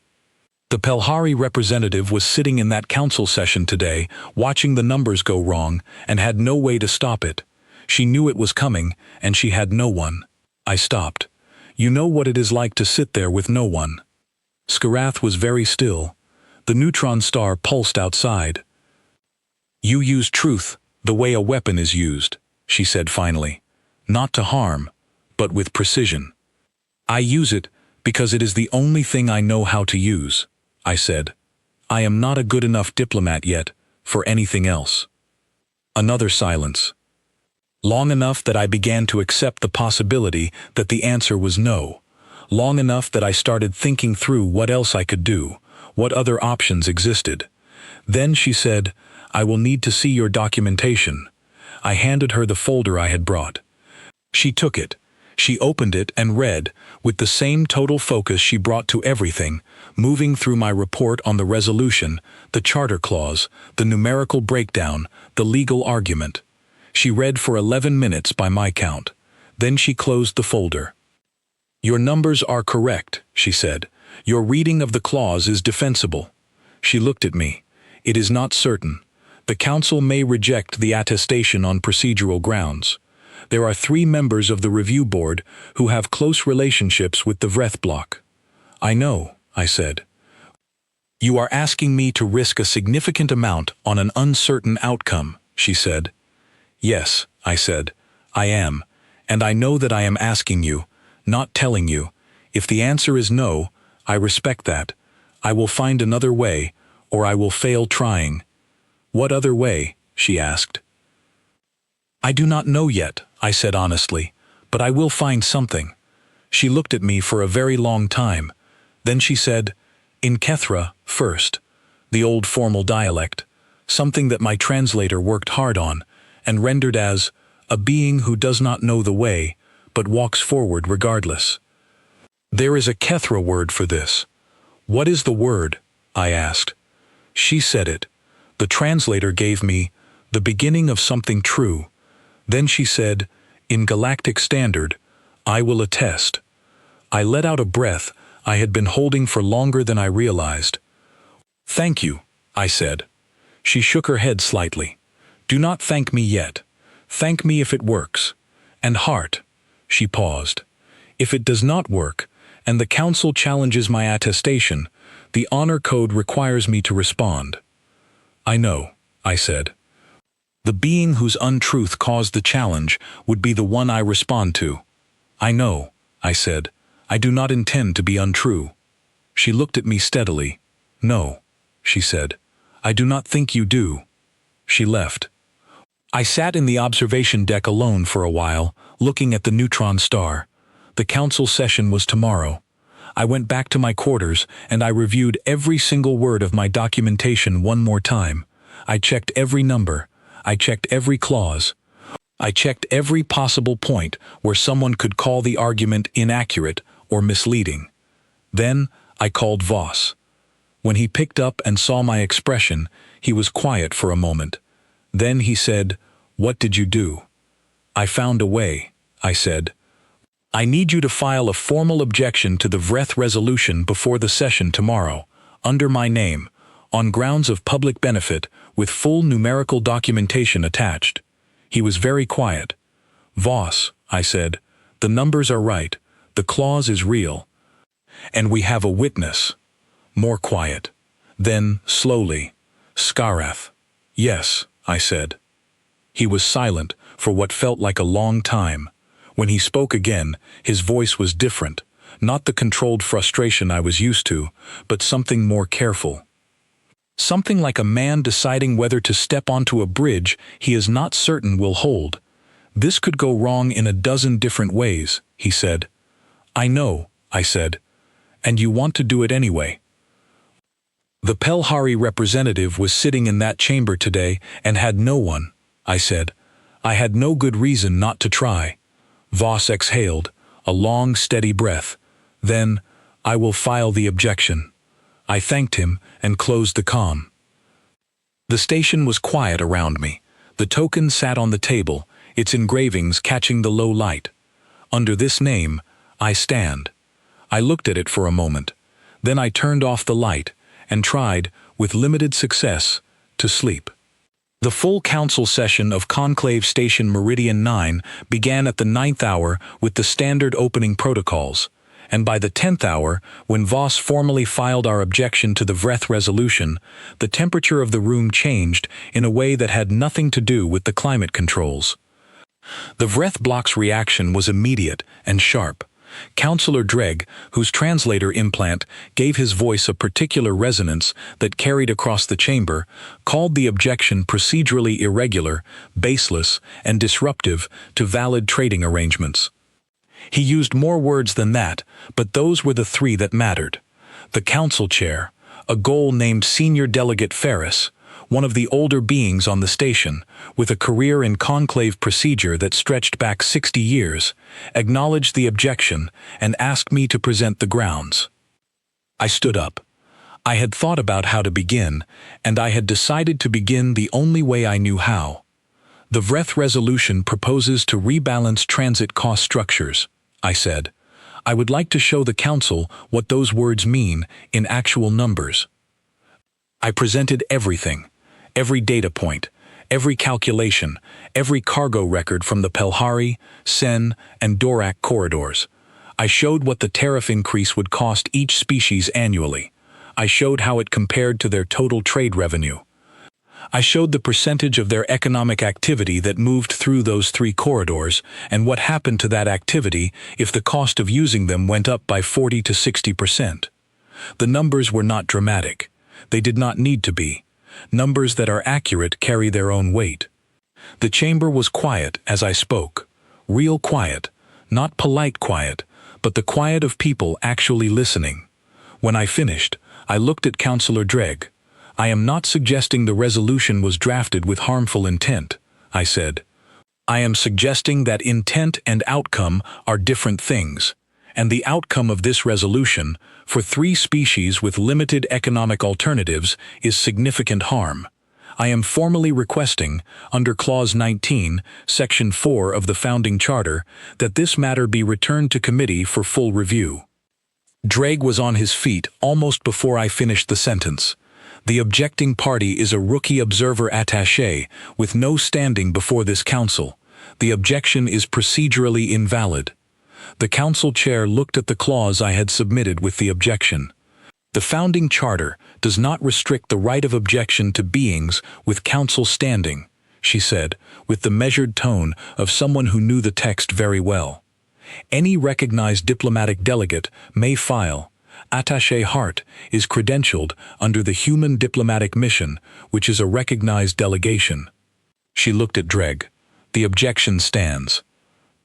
The Pelhari representative was sitting in that council session today, watching the numbers go wrong, and had no way to stop it. She knew it was coming, and she had no one. I stopped. You know what it is like to sit there with no one. Scarath was very still. The neutron star pulsed outside. You use truth the way a weapon is used, she said finally. Not to harm, but with precision. I use it because it is the only thing I know how to use, I said. I am not a good enough diplomat yet for anything else. Another silence. Long enough that I began to accept the possibility that the answer was no. Long enough that I started thinking through what else I could do, what other options existed. Then she said, "I will need to see your documentation." I handed her the folder I had brought. She took it. She opened it and read, with the same total focus she brought to everything, moving through my report on the resolution, the charter clause, the numerical breakdown, the legal argument. She read for 11 minutes by my count. Then she closed the folder. "Your numbers are correct," she said. "Your reading of the clause is defensible." She looked at me. "It is not certain. The council may reject the attestation on procedural grounds. There are 3 members of the review board who have close relationships with the Vreth block." "I know," I said. "You are asking me to risk a significant amount on an uncertain outcome," she said. "Yes," I said, "I am, and I know that I am asking you, not telling you. If the answer is no, I respect that. I will find another way, or I will fail trying." "What other way?" she asked. "I do not know yet," I said honestly, "but I will find something." She looked at me for a very long time. Then she said, "In Kethra, first," the old formal dialect, something that my translator worked hard on, and rendered as, "a being who does not know the way, but walks forward regardless." "There is a Kethra word for this." "What is the word?" I asked. She said it. The translator gave me, "the beginning of something true." Then she said, "In Galactic Standard, I will attest." I let out a breath I had been holding for longer than I realized. "Thank you," I said. She shook her head slightly. "Do not thank me yet. Thank me if it works. And heart." She paused. "If it does not work, and the council challenges my attestation, the honor code requires me to respond." "I know," I said. "The being whose untruth caused the challenge would be the one I respond to." "I know," I said. "I do not intend to be untrue." She looked at me steadily. "No," she said. "I do not think you do." She left. I sat in the observation deck alone for a while, looking at the neutron star. The council session was tomorrow. I went back to my quarters and I reviewed every single word of my documentation one more time. I checked every number. I checked every clause. I checked every possible point where someone could call the argument inaccurate or misleading. Then I called Voss. When he picked up and saw my expression, he was quiet for a moment. Then he said, "What did you do?" "I found a way," I said. "I need you to file a formal objection to the Vreth resolution before the session tomorrow, under my name, on grounds of public benefit, with full numerical documentation attached." He was very quiet. "Voss," I said, "the numbers are right, the clause is real. And we have a witness." More quiet. Then, slowly, "Skarath." "Yes," I said. He was silent for what felt like a long time. When he spoke again, his voice was different, not the controlled frustration I was used to, but something more careful. Something like a man deciding whether to step onto a bridge he is not certain will hold. "This could go wrong in a dozen different ways," he said. "I know," I said. "And you want to do it anyway." "The Pelhari representative was sitting in that chamber today and had no one," I said. "I had no good reason not to try." Voss exhaled, a long, steady breath. Then, "I will file the objection." I thanked him and closed the comm. The station was quiet around me. The token sat on the table, its engravings catching the low light. Under this name, I stand. I looked at it for a moment. Then I turned off the light and tried, with limited success, to sleep. The full council session of Conclave Station Meridian 9 began at the 9th hour with the standard opening protocols, and by the 10th hour, when Voss formally filed our objection to the Vreth resolution, the temperature of the room changed in a way that had nothing to do with the climate controls. The Vreth block's reaction was immediate and sharp. Counselor Dreg, whose translator implant gave his voice a particular resonance that carried across the chamber, called the objection procedurally irregular, baseless, and disruptive to valid trading arrangements. He used more words than that, but those were the three that mattered. The council chair, a Ghoul named Senior Delegate Ferris, one of the older beings on the station, with a career in conclave procedure that stretched back 60 years, acknowledged the objection and asked me to present the grounds. I stood up. I had thought about how to begin, and I had decided to begin the only way I knew how. The Vreth resolution proposes to rebalance transit cost structures, I said. I would like to show the council what those words mean in actual numbers. I presented everything. Every data point, every calculation, every cargo record from the Pelhari, Sen, and Dorak corridors. I showed what the tariff increase would cost each species annually. I showed how it compared to their total trade revenue. I showed the percentage of their economic activity that moved through those three corridors and what happened to that activity if the cost of using them went up by 40 to 60%. The numbers were not dramatic. They did not need to be. Numbers that are accurate carry their own weight. The chamber was quiet as I spoke. Real quiet, not polite quiet, but the quiet of people actually listening. When I finished, I looked at Counselor Dreg. I am not suggesting the resolution was drafted with harmful intent, I said. I am suggesting that intent and outcome are different things, and the outcome of this resolution, for three species with limited economic alternatives, is significant harm. I am formally requesting, under Clause 19, Section 4 of the Founding Charter, that this matter be returned to committee for full review. Dreg was on his feet almost before I finished the sentence. The objecting party is a rookie observer attaché with no standing before this council. The objection is procedurally invalid. The council chair looked at the clause I had submitted with the objection. The Founding Charter does not restrict the right of objection to beings with council standing, she said, with the measured tone of someone who knew the text very well. Any recognized diplomatic delegate may file. Attaché Hart is credentialed under the Human Diplomatic Mission, which is a recognized delegation. She looked at Dreg. The objection stands.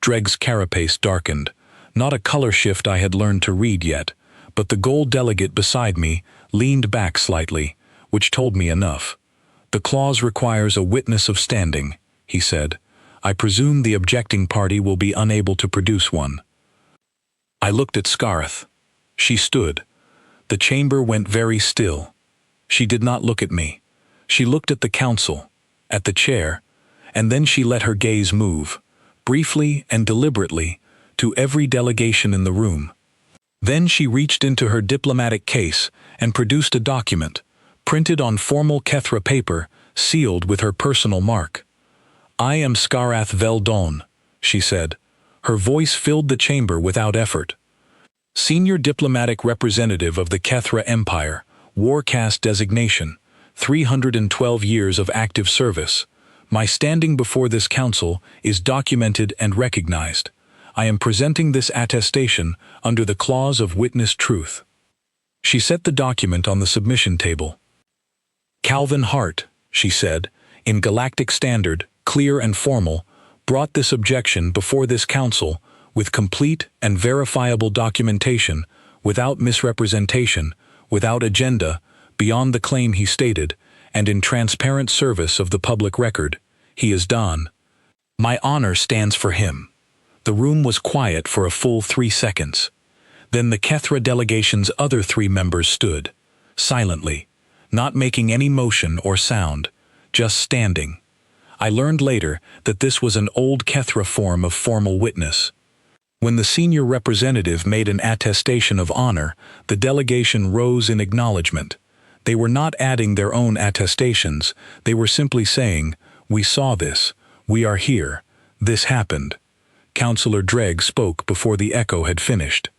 Dreg's carapace darkened. Not a color shift I had learned to read yet, but the gold delegate beside me leaned back slightly, which told me enough. The clause requires a witness of standing, he said. I presume the objecting party will be unable to produce one. I looked at Scarth. She stood. The chamber went very still. She did not look at me. She looked at the council, at the chair, and then she let her gaze move, briefly and deliberately, to every delegation in the room. Then she reached into her diplomatic case and produced a document, printed on formal Kethra paper, sealed with her personal mark. I am Skarath Veldon, she said. Her voice filled the chamber without effort. Senior Diplomatic Representative of the Kethra Empire, War Caste Designation, 312 years of active service. My standing before this council is documented and recognized. I am presenting this attestation under the clause of witness truth. She set the document on the submission table. Calvin Hart, she said, in Galactic Standard, clear and formal, brought this objection before this council with complete and verifiable documentation, without misrepresentation, without agenda, beyond the claim he stated, and in transparent service of the public record. He is Don. My honor stands for him. The room was quiet for a full 3 seconds. Then the Kethra delegation's other 3 members stood, silently, not making any motion or sound, just standing. I learned later that this was an old Kethra form of formal witness. When the senior representative made an attestation of honor, the delegation rose in acknowledgement. They were not adding their own attestations, they were simply saying, "We saw this, we are here, this happened." Counselor Dreg spoke before the echo had finished.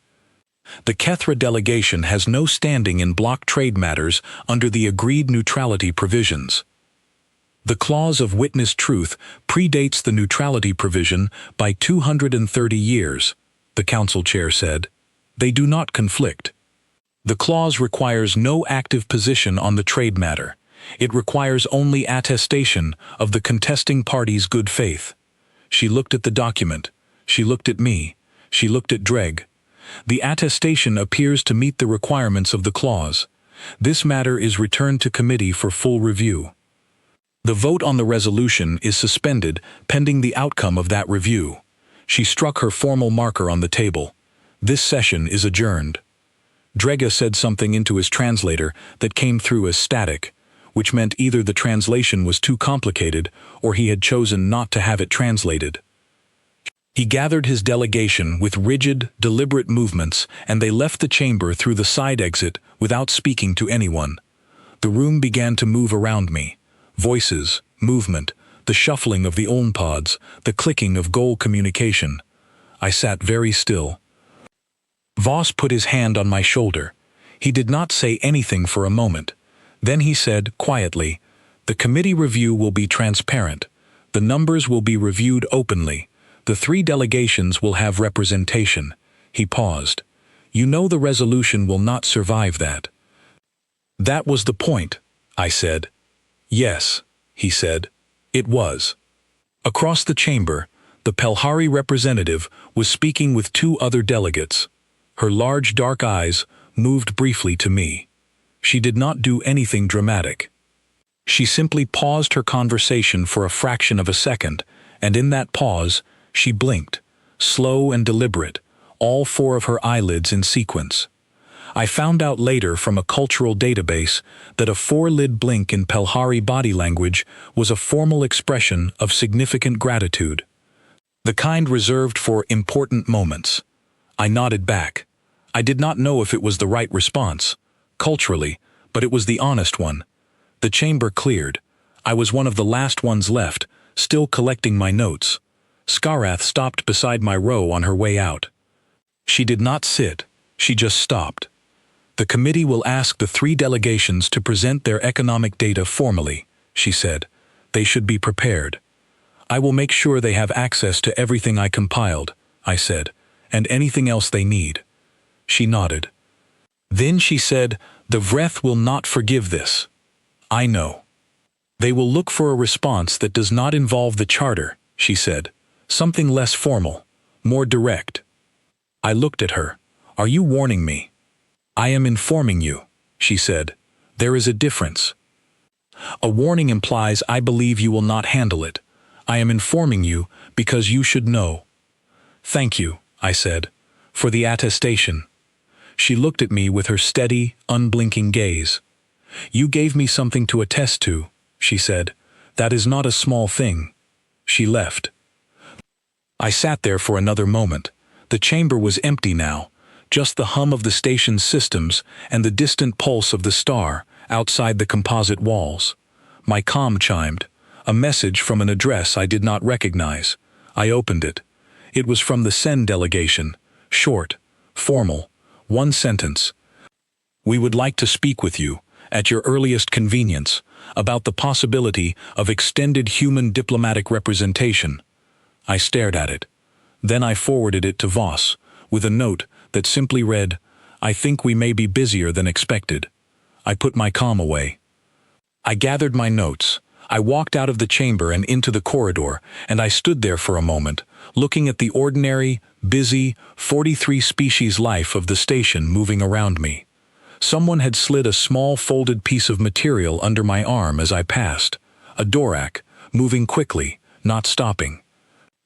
The Kethra delegation has no standing in block trade matters under the agreed neutrality provisions. The clause of witness truth predates the neutrality provision by 230 years. the council chair said. They do not conflict. The clause requires no active position on the trade matter. It requires only attestation of the contesting party's good faith. She looked at the document. She looked at me. She looked at Dreg. The attestation appears to meet the requirements of the clause. This matter is returned to committee for full review. The vote on the resolution is suspended pending the outcome of that review. She struck her formal marker on the table. This session is adjourned. Drega said something into his translator that came through as static, which meant either the translation was too complicated or he had chosen not to have it translated. He gathered his delegation with rigid, deliberate movements, and they left the chamber through the side exit without speaking to anyone. The room began to move around me. Voices, movement, the shuffling of the OLN-pods, the clicking of goal communication. I sat very still. Voss put his hand on my shoulder. He did not say anything for a moment. Then he said, quietly, "The committee review will be transparent. The numbers will be reviewed openly. The 3 delegations will have representation." He paused. "You know the resolution will not survive that." "That was the point," I said. "Yes," he said. "It was." Across the chamber, the Pelhari representative was speaking with 2 other delegates. Her large dark eyes moved briefly to me. She did not do anything dramatic. She simply paused her conversation for a fraction of a second, and in that pause, she blinked, slow and deliberate, all 4 of her eyelids in sequence. I found out later from a cultural database that a 4-lid blink in Pelhari body language was a formal expression of significant gratitude, the kind reserved for important moments. I nodded back. I did not know if it was the right response, culturally, but it was the honest one. The chamber cleared. I was one of the last ones left, still collecting my notes. Skarath stopped beside my row on her way out. She did not sit, she just stopped. "The committee will ask the 3 delegations to present their economic data formally," she said. "They should be prepared." "I will make sure they have access to everything I compiled," I said, "and anything else they need." She nodded. Then she said, "The Vreth will not forgive this. I know. They will look for a response that does not involve the charter," she said. "Something less formal, more direct." I looked at her. "Are you warning me?" "I am informing you," she said. "There is a difference. A warning implies I believe you will not handle it. I am informing you because you should know." "Thank you," I said, "for the attestation." She looked at me with her steady, unblinking gaze. "You gave me something to attest to," she said. "That is not a small thing." She left. I sat there for another moment. The chamber was empty now, just the hum of the station's systems and the distant pulse of the star outside the composite walls. My comm chimed, a message from an address I did not recognize. I opened it. It was from the Sen delegation, short, formal, 1 sentence. "We would like to speak with you, at your earliest convenience, about the possibility of extended human diplomatic representation." I stared at it. Then I forwarded it to Voss, with a note that simply read, "I think we may be busier than expected." I put my comm away. I gathered my notes. I walked out of the chamber and into the corridor, and I stood there for a moment, looking at the ordinary, busy, 43-species life of the station moving around me. Someone had slid a small folded piece of material under my arm as I passed, a Dorak, moving quickly, not stopping.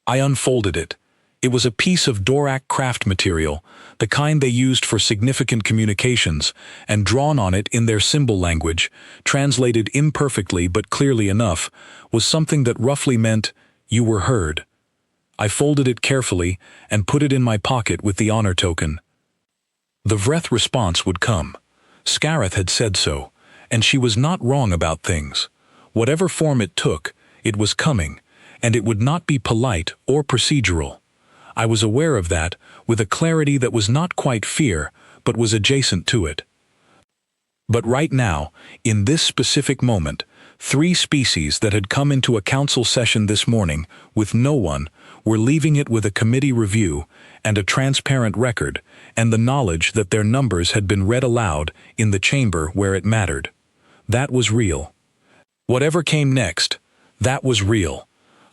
I unfolded it. It was a piece of Dorak craft material, the kind they used for significant communications, and drawn on it in their symbol language, translated imperfectly but clearly enough, was something that roughly meant, "You were heard." I folded it carefully and put it in my pocket with the honor token. The Vreth response would come. Skarath had said so, and she was not wrong about things. Whatever form it took, it was coming, and it would not be polite or procedural. I was aware of that, with a clarity that was not quite fear, but was adjacent to it. But right now, in this specific moment, 3 species that had come into a council session this morning with no one were leaving it with a committee review and a transparent record, and the knowledge that their numbers had been read aloud in the chamber where it mattered. That was real. Whatever came next, that was real.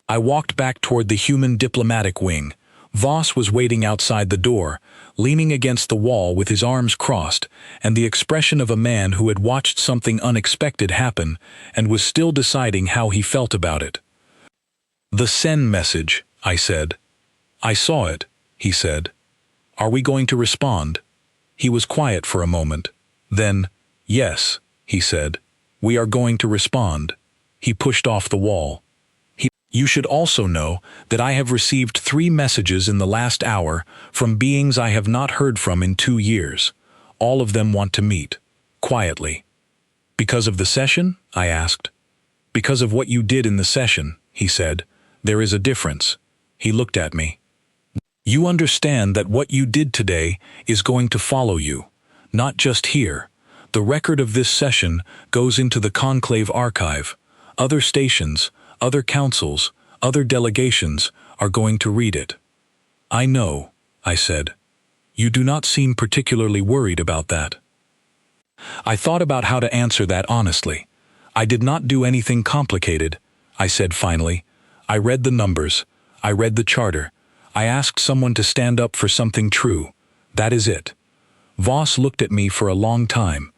I walked back toward the human diplomatic wing. Voss was waiting outside the door, leaning against the wall with his arms crossed, and the expression of a man who had watched something unexpected happen and was still deciding how he felt about it. "The send message," I said. "I saw it," he said. "Are we going to respond?" He was quiet for a moment. Then, "Yes," he said. "We are going to respond." He pushed off the wall. "You should also know that I have received 3 messages in the last hour from beings I have not heard from in 2 years. All of them want to meet. Quietly." "Because of the session?" I asked. "Because of what you did in the session," he said. "There is a difference." He looked at me. "You understand that what you did today is going to follow you. Not just here. The record of this session goes into the Conclave archive. Other stations, other councils, other delegations are going to read it." "I know," I said. "You do not seem particularly worried about that." I thought about how to answer that honestly. "I did not do anything complicated," I said finally. "I read the numbers. I read the charter. I asked someone to stand up for something true. That is it." Voss looked at me for a long time.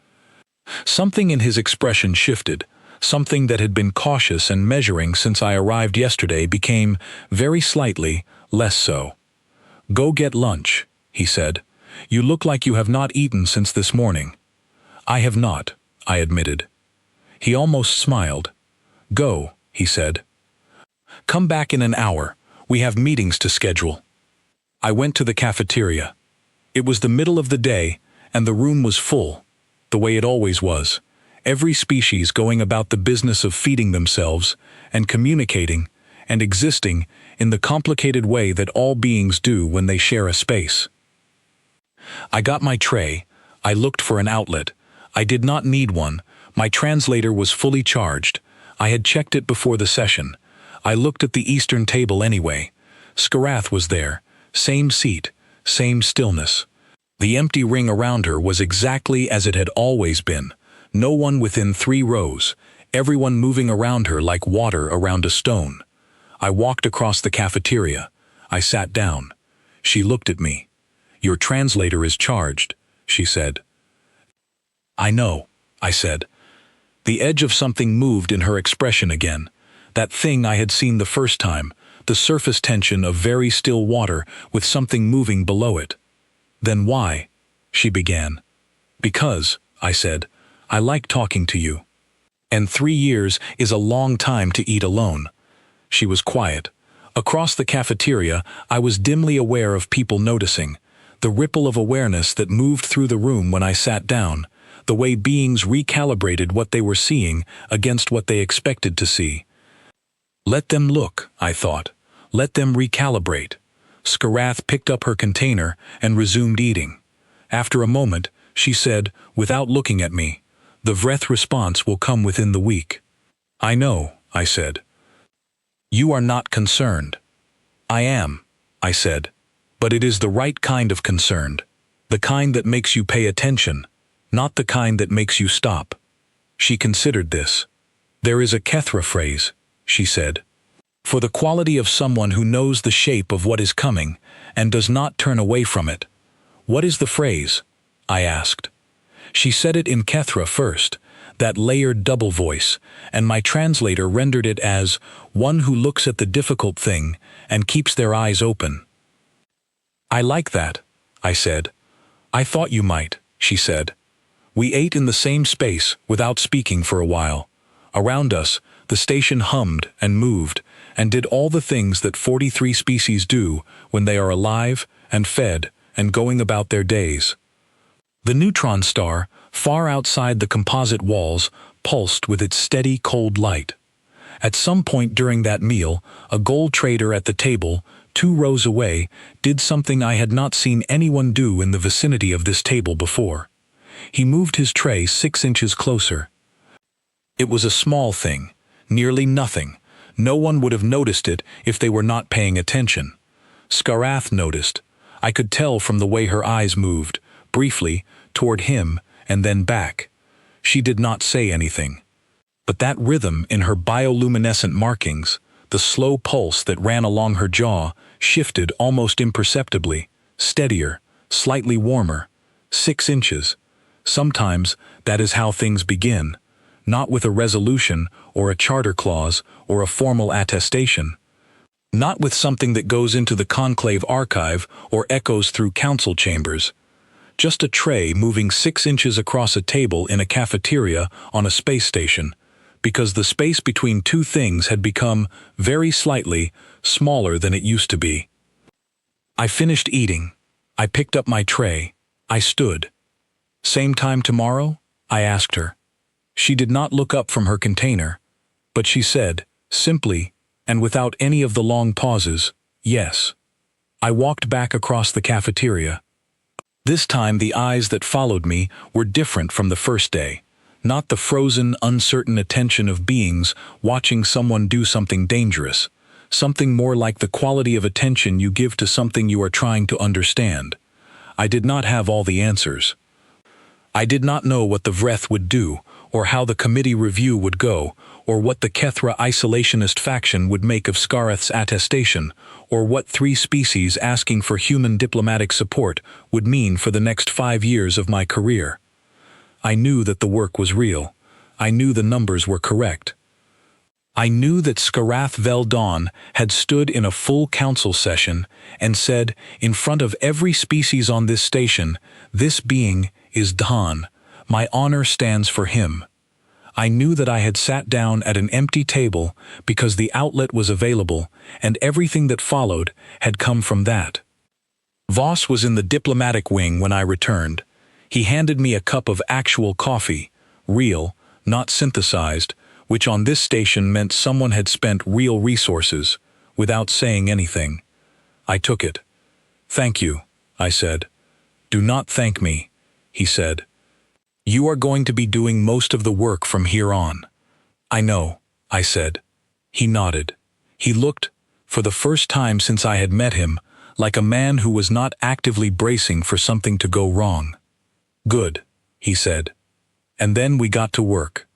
Something in his expression shifted. Something that had been cautious and measuring since I arrived yesterday became, very slightly, less so. "Go get lunch," he said. "You look like you have not eaten since this morning." "I have not," I admitted. He almost smiled. "Go," he said. "Come back in an hour. We have meetings to schedule." I went to the cafeteria. It was the middle of the day, and the room was full, the way it always was. Every species going about the business of feeding themselves, and communicating, and existing in the complicated way that all beings do when they share a space. I got my tray. I looked for an outlet. I did not need one. My translator was fully charged. I had checked it before the session. I looked at the eastern table anyway. Skarath was there. Same seat, same stillness. The empty ring around her was exactly as it had always been. No one within 3 rows, everyone moving around her like water around a stone. I walked across the cafeteria. I sat down. She looked at me. "Your translator is charged," she said. "I know," I said. The edge of something moved in her expression again. That thing I had seen the first time, the surface tension of very still water with something moving below it. "Then why?" she began. "Because," I said, "I like talking to you. And 3 years is a long time to eat alone." She was quiet. Across the cafeteria, I was dimly aware of people noticing. The ripple of awareness that moved through the room when I sat down. The way beings recalibrated what they were seeing against what they expected to see. Let them look, I thought. Let them recalibrate. Skarath picked up her container and resumed eating. After a moment, she said, without looking at me, "The Vreth response will come within the week." "I know," I said. "You are not concerned." "I am," I said. "But it is the right kind of concerned. The kind that makes you pay attention, not the kind that makes you stop." She considered this. "There is a Kethra phrase," she said, "for the quality of someone who knows the shape of what is coming and does not turn away from it." "What is the phrase?" I asked. She said it in Kethra first, that layered double voice, and my translator rendered it as one who looks at the difficult thing and keeps their eyes open. "I like that," I said. "I thought you might," she said. We ate in the same space without speaking for a while. Around us, the station hummed and moved and did all the things that 43 species do when they are alive and fed and going about their days. The neutron star, far outside the composite walls, pulsed with its steady, cold light. At some point during that meal, a gold trader at the table, 2 rows away, did something I had not seen anyone do in the vicinity of this table before. He moved his tray 6 inches closer. It was a small thing, nearly nothing. No one would have noticed it if they were not paying attention. Skarath noticed. I could tell from the way her eyes moved, briefly, toward him, and then back. She did not say anything. But that rhythm in her bioluminescent markings, the slow pulse that ran along her jaw, shifted almost imperceptibly, steadier, slightly warmer. 6 inches. Sometimes that is how things begin, not with a resolution or a charter clause or a formal attestation. Not with something that goes into the conclave archive or echoes through council chambers. Just a tray moving 6 inches across a table in a cafeteria on a space station, because the space between two things had become, very slightly, smaller than it used to be. I finished eating. I picked up my tray. I stood. "Same time tomorrow?" I asked her. She did not look up from her container, but she said, simply, and without any of the long pauses, "Yes." I walked back across the cafeteria. This time the eyes that followed me were different from the first day. Not the frozen, uncertain attention of beings watching someone do something dangerous. Something more like the quality of attention you give to something you are trying to understand. I did not have all the answers. I did not know what the Vreth would do, or how the committee review would go, or what the Kethra isolationist faction would make of Skarath's attestation, or what 3 species asking for human diplomatic support would mean for the next 5 years of my career. I knew that the work was real. I knew the numbers were correct. I knew that Skarath Veldon had stood in a full council session and said, in front of every species on this station, "This being is Dhan. My honor stands for him." I knew that I had sat down at an empty table because the outlet was available, and everything that followed had come from that. Voss was in the diplomatic wing when I returned. He handed me a cup of actual coffee, real, not synthesized, which on this station meant someone had spent real resources, without saying anything. I took it. "Thank you," I said. "Do not thank me," he said. "You are going to be doing most of the work from here on." "I know," I said. He nodded. He looked, for the first time since I had met him, like a man who was not actively bracing for something to go wrong. "Good," he said. And then we got to work.